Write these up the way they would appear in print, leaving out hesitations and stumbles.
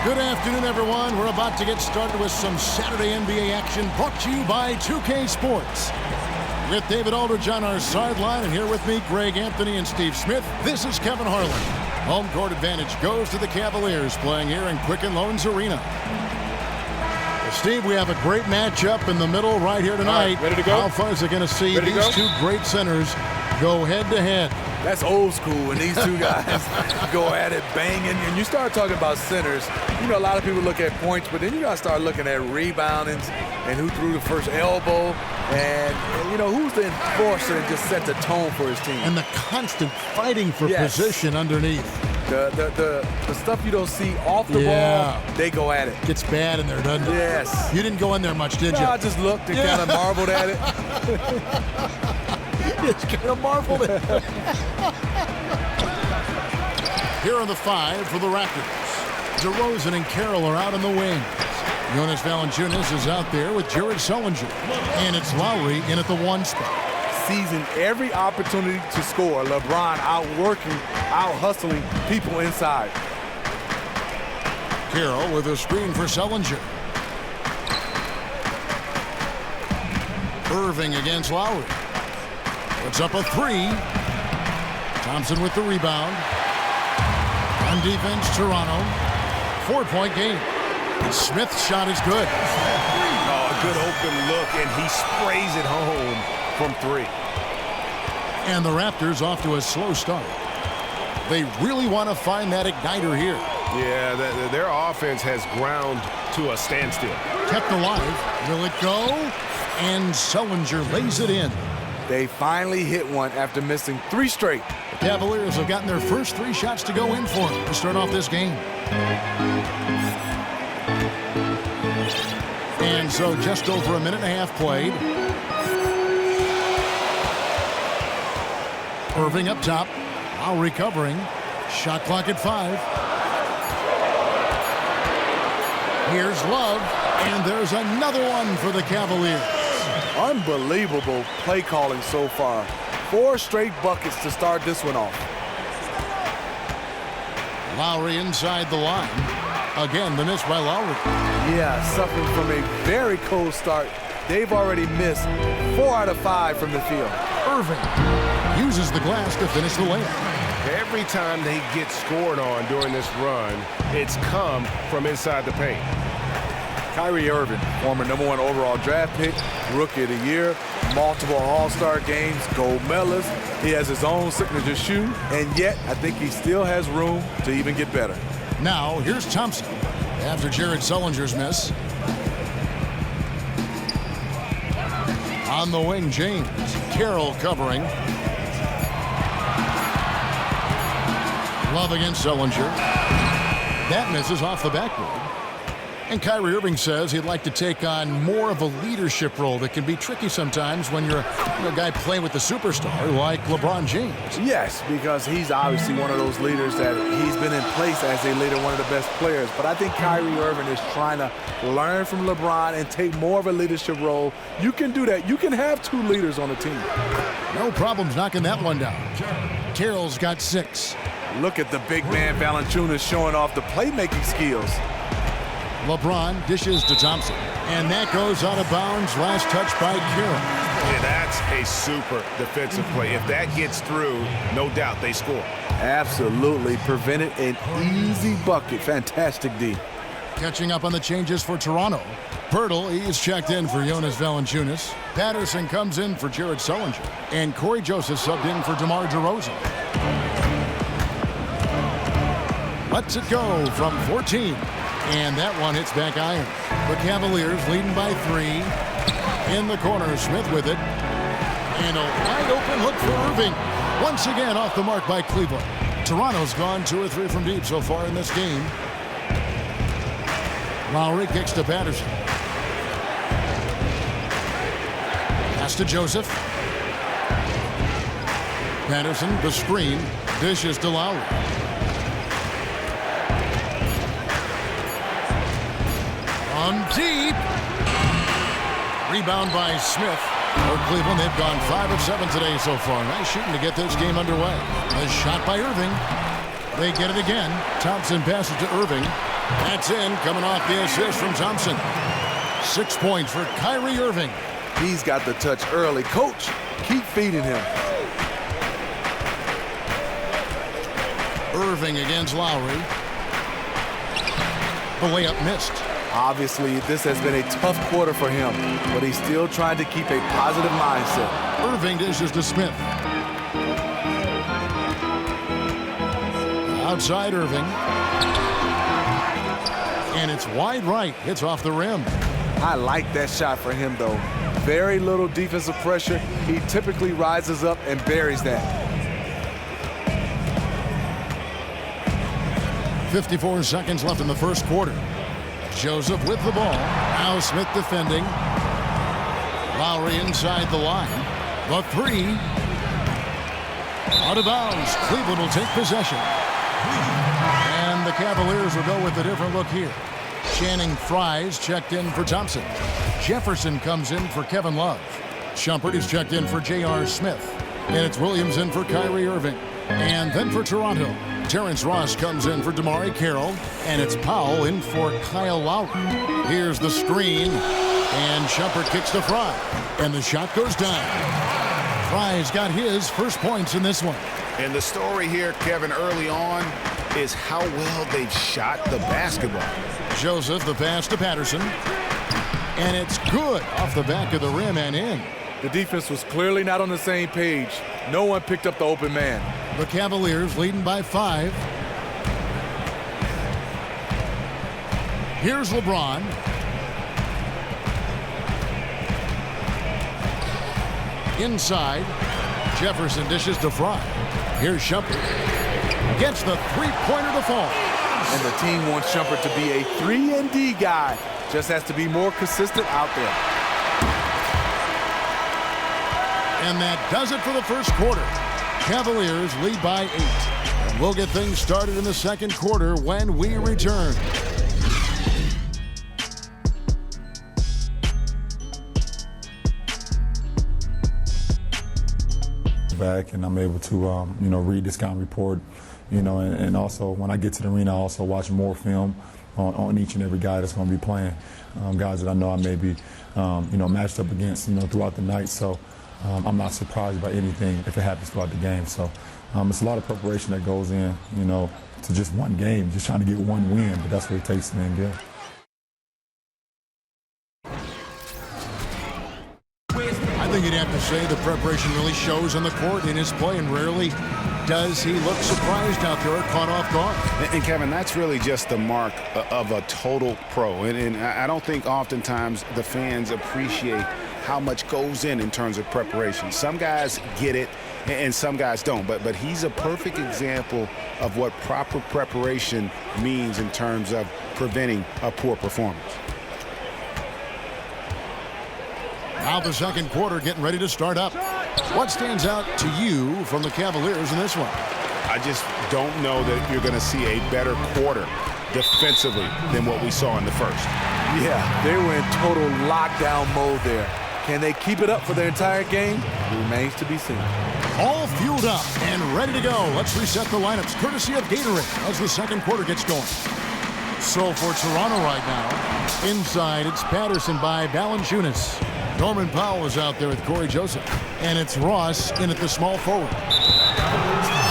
Good afternoon, everyone. We're about to get started with some Saturday NBA action brought to you by 2K Sports. With David Aldridge on our sideline, and here with me, Greg Anthony and Steve Smith, this is Kevin Harlan. Home court advantage goes to the Cavaliers, playing here in Quicken Loans Arena. Well, Steve, we have a great matchup in the middle right here tonight. Right, ready to go? How fun is it going to see these two great centers go head-to-head? That's old school when these two guys go at it banging. And you start talking about centers, you know, a lot of people look at points, but then you got to start looking at reboundings and who threw the first elbow and you know, who's the enforcer and just set the tone for his team. And the constant fighting for position underneath. The stuff you don't see off the ball, they go at it. Gets bad in there, doesn't it? Yes. You didn't go in there much, did you? No, I just looked and kind of marveled at it. It's kind of marveled at it. Here are the 5 for the Raptors. DeRozan and Carroll are out on the wings. Jonas Valanciunas is out there with Jared Sullinger. And it's Lowry in at the 1 spot. Seizing every opportunity to score. LeBron outworking, out-hustling people inside. Carroll with a screen for Sullinger. Irving against Lowry. Puts up a 3. Thompson with the rebound. On defense, Toronto. 4-point game. Smith's shot is good. Oh, a good open look, and he sprays it home from 3. And the Raptors off to a slow start. They really want to find that igniter here. Yeah, their offense has ground to a standstill. Kept alive. Will it go? And Sullinger lays it in. They finally hit one after missing 3 straight. The Cavaliers have gotten their first 3 shots to go in for them to start off this game. And so just over a minute and a half played. Irving up top. Now recovering. Shot clock at 5. Here's Love. And there's another one for the Cavaliers. Unbelievable play calling so far. 4 straight buckets to start this one off. Lowry inside the line. Again, the miss by Lowry. Yeah, suffering from a very cold start. They've already missed 4 out of 5 from the field. Irving uses the glass to finish the layup. Every time they get scored on during this run, it's come from inside the paint. Kyrie Irving, former #1 overall draft pick, Rookie of the Year, multiple All-Star games, gold medalist. He has his own signature shoe, and yet I think he still has room to even get better. Now, here's Thompson after Jared Sullinger's miss. On the wing, James. Carroll covering. Love against Sullinger. That misses off the backboard. And Kyrie Irving says he'd like to take on more of a leadership role that can be tricky sometimes when you're a guy playing with the superstar like LeBron James. Yes, because he's obviously one of those leaders that he's been in place as a leader, one of the best players. But I think Kyrie Irving is trying to learn from LeBron and take more of a leadership role. You can do that. You can have 2 leaders on the team. No problems knocking that one down. Carroll's got 6. Look at the big man Valanciunas showing off the playmaking skills. LeBron dishes to Thompson. And that goes out of bounds. Last touch by Carroll. Yeah, that's a super defensive play. If that gets through, no doubt they score. Absolutely. Prevented an easy bucket. Fantastic D. Catching up on the changes for Toronto. Pirtle, he's checked in for Jonas Valanciunas. Patterson comes in for Jared Sullinger. And Corey Joseph subbed in for DeMar DeRozan. Lets it go from 14. And that one hits back iron. The Cavaliers leading by 3. In the corner, Smith with it. And a wide open look for Irving. Once again off the mark by Cleveland. Toronto's gone 2 or 3 from deep so far in this game. Lowry kicks to Patterson. Pass to Joseph. Patterson, the screen. Dishes to Lowry. On deep. Rebound by Smith. For Cleveland, they've gone 5 of 7 today so far. Nice shooting to get this game underway. A shot by Irving. They get it again. Thompson passes to Irving. That's in, coming off the assist from Thompson. 6 points for Kyrie Irving. He's got the touch early. Coach, keep feeding him. Irving against Lowry. The layup missed. Obviously, this has been a tough quarter for him, but he's still trying to keep a positive mindset. Irving dishes to Smith. Outside Irving. And it's wide right. Hits off the rim. I like that shot for him, though. Very little defensive pressure. He typically rises up and buries that. 54 seconds left in the first quarter. Joseph with the ball. Now Smith defending. Lowry inside the line. The three. Out of bounds. Cleveland will take possession. And the Cavaliers will go with a different look here. Channing Frye's checked in for Thompson. Jefferson comes in for Kevin Love. Shumpert is checked in for J.R. Smith. And it's Williams in for Kyrie Irving. And then for Toronto, Terrence Ross comes in for DeMarre Carroll. And it's Powell in for Kyle Lowry. Here's the screen. And Shumpert kicks to Frye. And the shot goes down. Frye's got his first points in this one. And the story here, Kevin, early on is how well they've shot the basketball. Joseph, the pass to Patterson. And it's good off the back of the rim and in. The defense was clearly not on the same page. No one picked up the open man. The Cavaliers leading by 5. Here's LeBron. Inside. Jefferson dishes to Frye. Here's Shumpert. Gets the three-pointer to fall. And the team wants Shumpert to be a 3-and-D guy. Just has to be more consistent out there. And that does it for the first quarter. Cavaliers lead by 8. And we'll get things started in the second quarter when we return. Back and I'm able to, read the scouting report, and also when I get to the arena, I also watch more film on each and every guy that's going to be playing, guys that I know I may be, matched up against, throughout the night. So I'm not surprised by anything if it happens throughout the game. So it's a lot of preparation that goes in, to just one game, just trying to get one win, but that's what it takes to win good. I think you'd have to say the preparation really shows on the court in his play, and rarely does he look surprised out there or caught off guard. And Kevin, that's really just the mark of a total pro. And I don't think oftentimes the fans appreciate how much goes in terms of preparation. Some guys get it and some guys don't. But he's a perfect example of what proper preparation means in terms of preventing a poor performance. Now the second quarter getting ready to start up. What stands out to you from the Cavaliers in this one? I just don't know that you're going to see a better quarter defensively than what we saw in the first. Yeah, they were in total lockdown mode there. Can they keep it up for the entire game? It remains to be seen. All fueled up and ready to go. Let's reset the lineups courtesy of Gatorade as the second quarter gets going. So for Toronto right now, inside it's Patterson by Valanciunas. Norman Powell is out there with Corey Joseph. And it's Ross in at the small forward.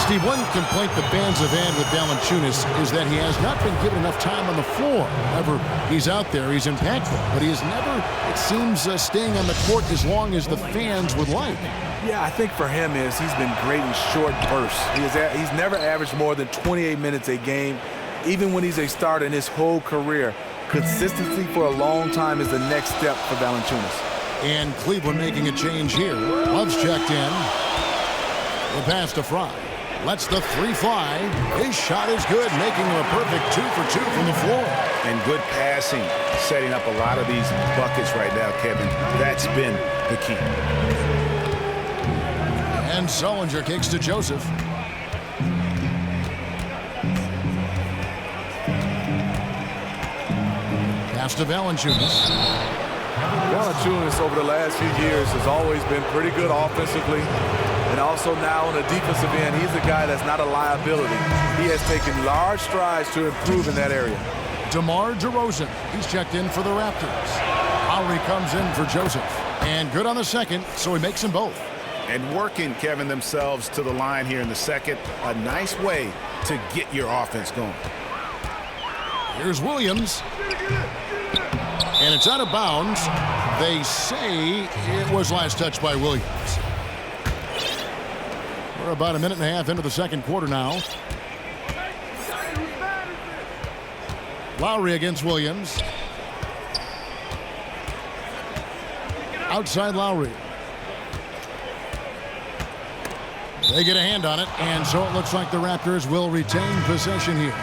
Steve, one complaint the fans have had with Valanciunas is that he has not been given enough time on the floor. Whenever he's out there, he's impactful. But he is never, it seems, staying on the court as long as the fans would like. Yeah, I think for him is he's been great in short bursts. He's never averaged more than 28 minutes a game, even when he's a starter in his whole career. Consistency for a long time is the next step for Valanciunas. And Cleveland making a change here. Love's checked in. The pass to Frye. Lets the three fly. His shot is good, making him a perfect 2 for 2 from the floor. And good passing, setting up a lot of these buckets right now, Kevin. That's been the key. And Sullinger kicks to Joseph. Pass to Valanciunas. Valanciunas over the last few years has always been pretty good offensively. And also now on the defensive end, he's a guy that's not a liability. He has taken large strides to improve in that area. DeMar DeRozan. He's checked in for the Raptors. Lowry comes in for Joseph. And good on the second, so he makes them both. And working, Kevin, themselves to the line here in the second. A nice way to get your offense going. Here's Williams. And it's out of bounds. They say it was last touched by Williams. We're about a minute and a half into the second quarter now. Lowry against Williams. Outside Lowry. They get a hand on it, and so it looks like the Raptors will retain possession here.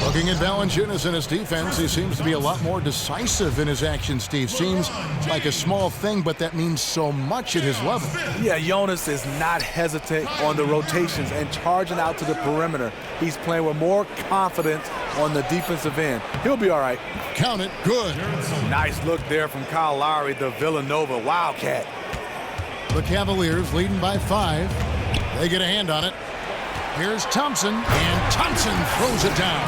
Looking at Valanciunas and his defense, he seems to be a lot more decisive in his action, Steve. Seems like a small thing, but that means so much at his level. Yeah, Jonas is not hesitant on the rotations and charging out to the perimeter. He's playing with more confidence on the defensive end. He'll be all right. Count it. Good. Nice look there from Kyle Lowry, the Villanova Wildcat. The Cavaliers leading by 5. They get a hand on it. Here's Thompson, and Thompson throws it down.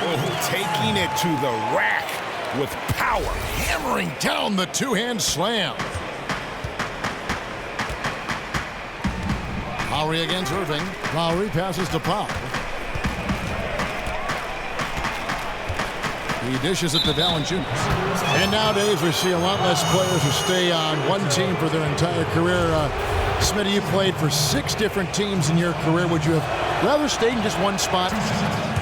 Oh, taking it to the rack with power. Hammering down the two-hand slam. Lowry against Irving. Lowry passes to Powell. He dishes it to Valanciunas. And nowadays we see a lot less players who stay on one team for their entire career. Smitty, you played for 6 different teams in your career. Would you have rather stayed in just one spot?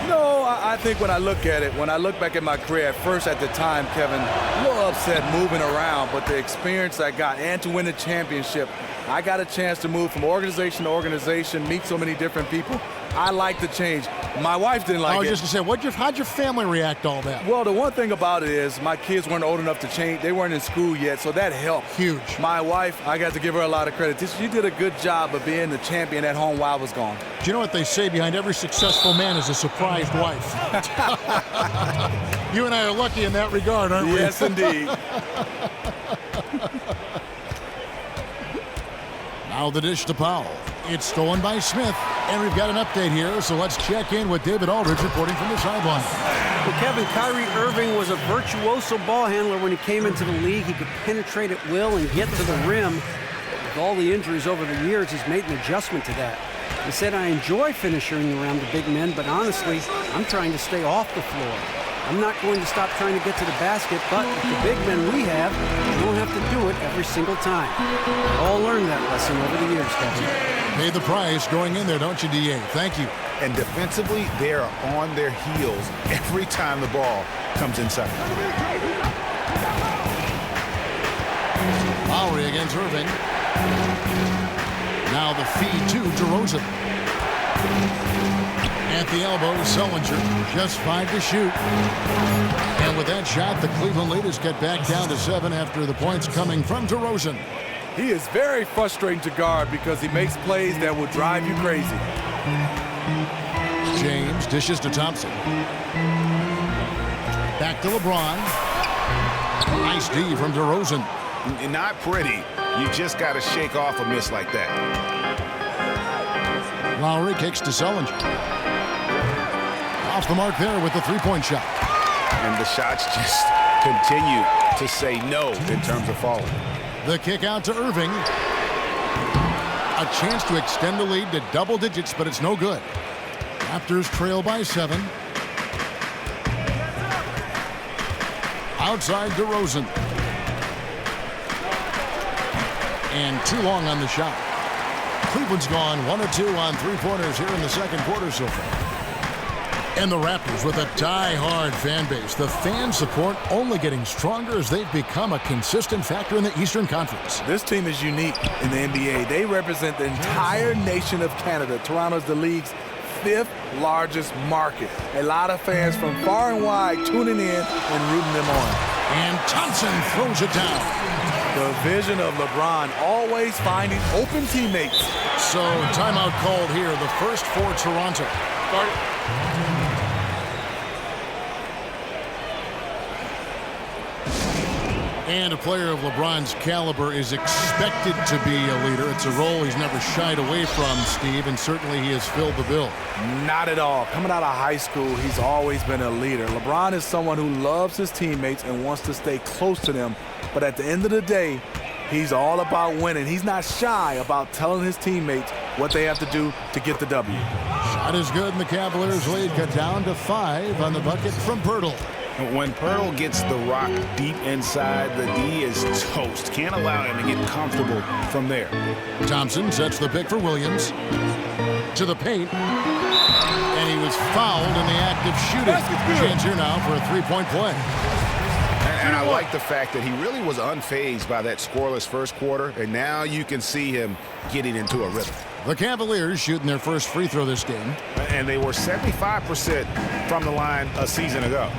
No, I think when I look at it, when I look back at my career, at first at the time, Kevin, a little upset moving around, but the experience I got and to win a championship, I got a chance to move from organization to organization, meet so many different people. I like the change. My wife didn't like it. I was just going to say, how'd your family react to all that? Well, the one thing about it is my kids weren't old enough to change. They weren't in school yet, so that helped. Huge. My wife, I got to give her a lot of credit. She did a good job of being the champion at home while I was gone. Do you know what they say? Behind every successful man is a surprised wife. You and I are lucky in that regard, aren't we? Yes, indeed. Now the dish to Powell. It's stolen by Smith. And we've got an update here, so let's check in with David Aldridge reporting from the sideline. Well, Kevin, Kyrie Irving was a virtuoso ball handler when he came into the league. He could penetrate at will and get to the rim. With all the injuries over the years, he's made an adjustment to that. He said, I enjoy finishing around the big men, but honestly, I'm trying to stay off the floor. I'm not going to stop trying to get to the basket, but with the big men we have, you don't have to do it every single time. We all learned that lesson over the years, Kevin. Pay the price going in there, don't you, DA? Thank you. And defensively, they are on their heels every time the ball comes inside. Lowry against Irving. Now the feed to DeRozan. At the elbow, Sullinger, just 5 to shoot. And with that shot, the Cleveland leaders get back down to 7 after the points coming from DeRozan. He is very frustrating to guard because he makes plays that will drive you crazy. James dishes to Thompson. Back to LeBron. Nice D from DeRozan. Not pretty. You just got to shake off a miss like that. Lowry kicks to Sullinger. Off the mark there with the three-point shot. And the shots just continue to say no in terms of falling. The kick out to Irving. A chance to extend the lead to double digits, but it's no good. Raptors trail by 7. Outside DeRozan. And too long on the shot. Cleveland's gone 1 of 2 on three-pointers here in the second quarter so far. And the Raptors with a die-hard fan base. The fan support only getting stronger as they've become a consistent factor in the Eastern Conference. This team is unique in the NBA. They represent the entire nation of Canada. Toronto's the league's 5th largest market. A lot of fans from far and wide tuning in and rooting them on. And Thompson throws it down. The vision of LeBron always finding open teammates. So timeout called here, the first for Toronto. And a player of LeBron's caliber is expected to be a leader. It's a role he's never shied away from, Steve, and certainly he has filled the bill. Not at all. Coming out of high school, he's always been a leader. LeBron is someone who loves his teammates and wants to stay close to them. But at the end of the day, he's all about winning. He's not shy about telling his teammates what they have to do to get the W. Shot is good, and the Cavaliers lead cut down to 5 on the bucket from Pirtle. When Pirtle gets the rock deep inside, the D is toast. Can't allow him to get comfortable from there. Thompson sets the pick for Williams. To the paint. And he was fouled in the act of shooting. Chance here now for a three-point play. And I like the fact that he really was unfazed by that scoreless first quarter, and now you can see him getting into a rhythm. The Cavaliers shooting their first free throw this game. And they were 75% from the line a season ago.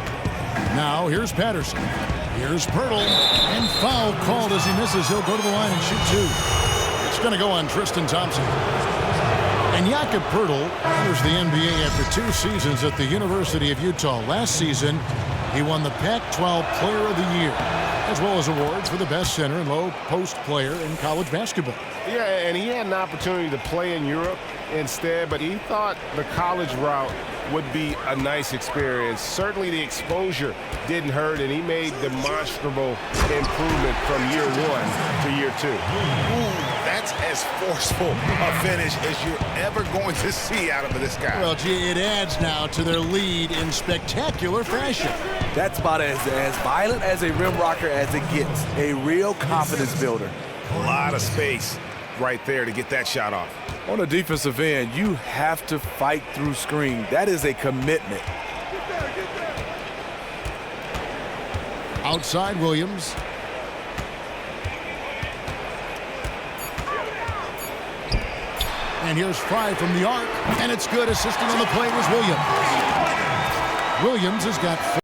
Now here's Patterson. Here's Pirtle. And foul called as he misses. He'll go to the line and shoot 2. It's going to go on Tristan Thompson. And Jakob Pirtle enters the NBA after 2 seasons at the University of Utah. Last season, he won the Pac-12 Player of the Year, as well as awards for the best center and low post player in college basketball. Yeah, and he had an opportunity to play in Europe instead, but he thought the college route would be a nice experience. Certainly the exposure didn't hurt, and he made demonstrable improvement from year 1 to year 2. Ooh, that's as forceful a finish as you're ever going to see out of this guy. Well, gee, it adds now to their lead in spectacular fashion. That's about as violent as a rim rocker as it gets. A real confidence builder. A lot of space right there to get that shot off. On the defensive end, you have to fight through screen. That is a commitment. Outside Williams. And here's 5 from the arc, and it's good. Assisting on the play was Williams. Williams has got 4.